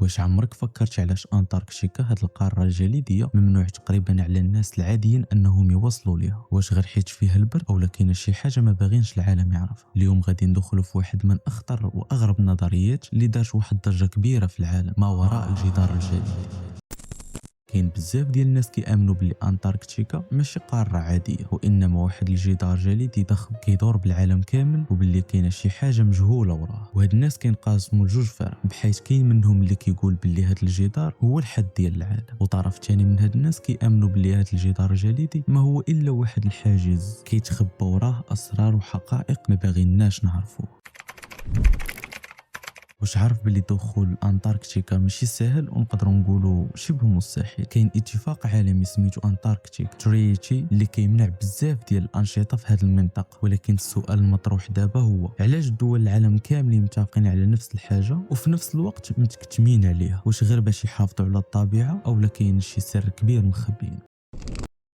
واش عمرك فكرت علاش انتاركتيكا هاد القاره الجليديه ممنوع تقريبا على الناس العاديين انهم يوصلوا ليها؟ واش غير حيت فيها البرد اولا كاينه شي حاجه ما باغينش العالم يعرفها؟ اليوم غادي ندخلوا في واحد من اخطر واغرب النظريات اللي دارت واحد الضجه كبيره في العالم، ما وراء الجدار الجليدي. كاين بزاف ديال الناس كيامنوا باللي انتاركتيكا ماشي قاره عاديه، وانما واحد الجدار جليدي ضخم كيدور بالعالم كامل، وباللي كاينه شي حاجه مجهوله وراه. وهاد الناس كينقسموا لجوج فرق، بحيث كاين منهم اللي كيقول باللي هاد الجدار هو الحد ديال العالم، وطرف ثاني من هاد الناس كيامنوا باللي هاد الجدار الجليدي ما هو الا واحد الحاجز كيتخبى وراه اسرار وحقائق ما باغيناش نعرفوه. واش عارف باللي دخول انتاركتيكا ماشي سهل ونقدروا نقولوا شبه مستحيل؟ كاين اتفاق عالمي سميتو انتاركتيك تريتي اللي كيمنع بزاف ديال الانشطه في هذه المنطقه، ولكن السؤال المطروح دابا هو علاش دول العالم كاملين متفقين على نفس الحاجه وفي نفس الوقت متكتمين عليها؟ واش غير باش يحافظوا على الطبيعه اولا كاين شي سر كبير مخبيين؟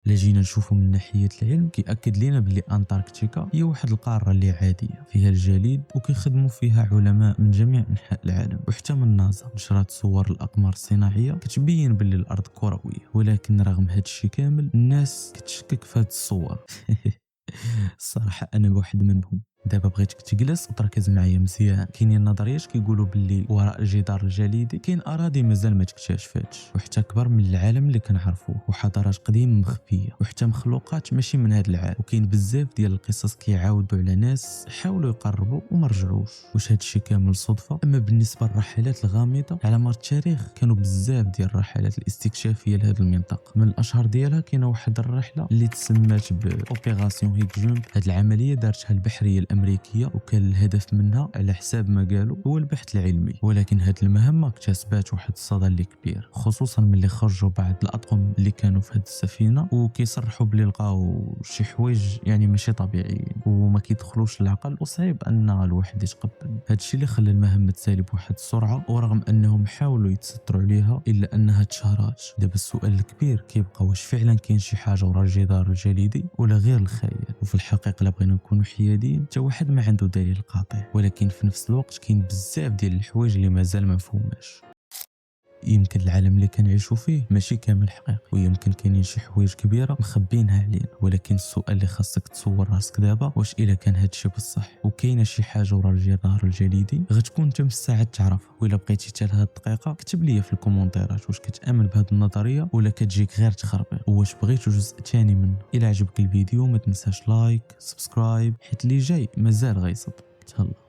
لا جينا نشوفوا من ناحيه العلم كيأكد لنا بلي انتاركتيكا هي واحد القاره اللي عاديه فيها الجليد، وكيخدموا فيها علماء من جميع انحاء العالم وحتى من ناسا نشرات صور الاقمار الصناعيه كتبين بلي الارض كرويه. ولكن رغم هذا الشيء كامل الناس كتشكك في هاد الصور. الصراحه انا واحد منهم. دابا بغيتك تجلس وتركز معايا مزيان. كاينين نظريات كيقولوا باللي وراء الجدار الجليدي كاين اراضي مازال ما تكتشفاتش، وحتى اكبر من العالم اللي كنعرفوه، وحضارات قديمه مخفيه، وحتى مخلوقات ماشي من هذا العالم. وكاين بزاف ديال القصص كيعاودوا على ناس حاولوا يقربوا وما رجعوش. واش هذا الشيء كامل صدفه؟ اما بالنسبه للرحلات الغامضه على مر التاريخ كانوا بزاف ديال الرحلات الاستكشافيه لهذه المنطقه. من الاشهر ديالها كاينه واحد الرحله اللي تسمات باوبيراسيون هيك جومب. هذه العمليه دارتها البحريه الامريكيه، وكان الهدف منها على حساب ما قالوا هو البحث العلمي. ولكن هذه المهمه اكتسبات واحد الصدى اللي كبير، خصوصا ملي خرجوا بعض الاطقم اللي كانوا في هذه السفينه وكيصرحوا بلي لقاو شي حوايج يعني ماشي طبيعيين وما كيدخلوش للعقل، وصعيب ان الواحد يتقبل. هذا الشيء اللي خلى المهمه تسالي بواحد السرعه، ورغم انهم حاولوا يتستروا عليها الا انها تشهرات. دابا السؤال الكبير كيبقى واش فعلا كاين شي حاجه ورا الجدار الجليدي ولا غير الخيال؟ وفي الحقيقه لا بغينا نكونوا حيادين حتى واحد ما عنده دليل قاطع، ولكن في نفس الوقت كاين بزاف ديال الحوايج اللي مازال ما مفهوماش. يمكن العالم اللي كنعيشوا فيه ماشي كامل حقيقي، ويمكن كاينين شي حوايج كبيره مخبينها علينا. ولكن السؤال اللي خاصك تصور راسك دابا، واش الا كان هادشي بصح وكاينه شي حاجه ورا الجدار الجليدي غتكون انت مستعد تعرفها؟ وإلا بقيتي حتى لهاد الدقيقه كتب لي في الكومونتيرات واش كتامن بهاد النظريه ولا كتجيك غير تخربيق، واش بغيتو جزء ثاني منه. الا عجبك الفيديو ما تنساش لايك سبسكرايب، حيت اللي جاي مازال غيصب. تهلا.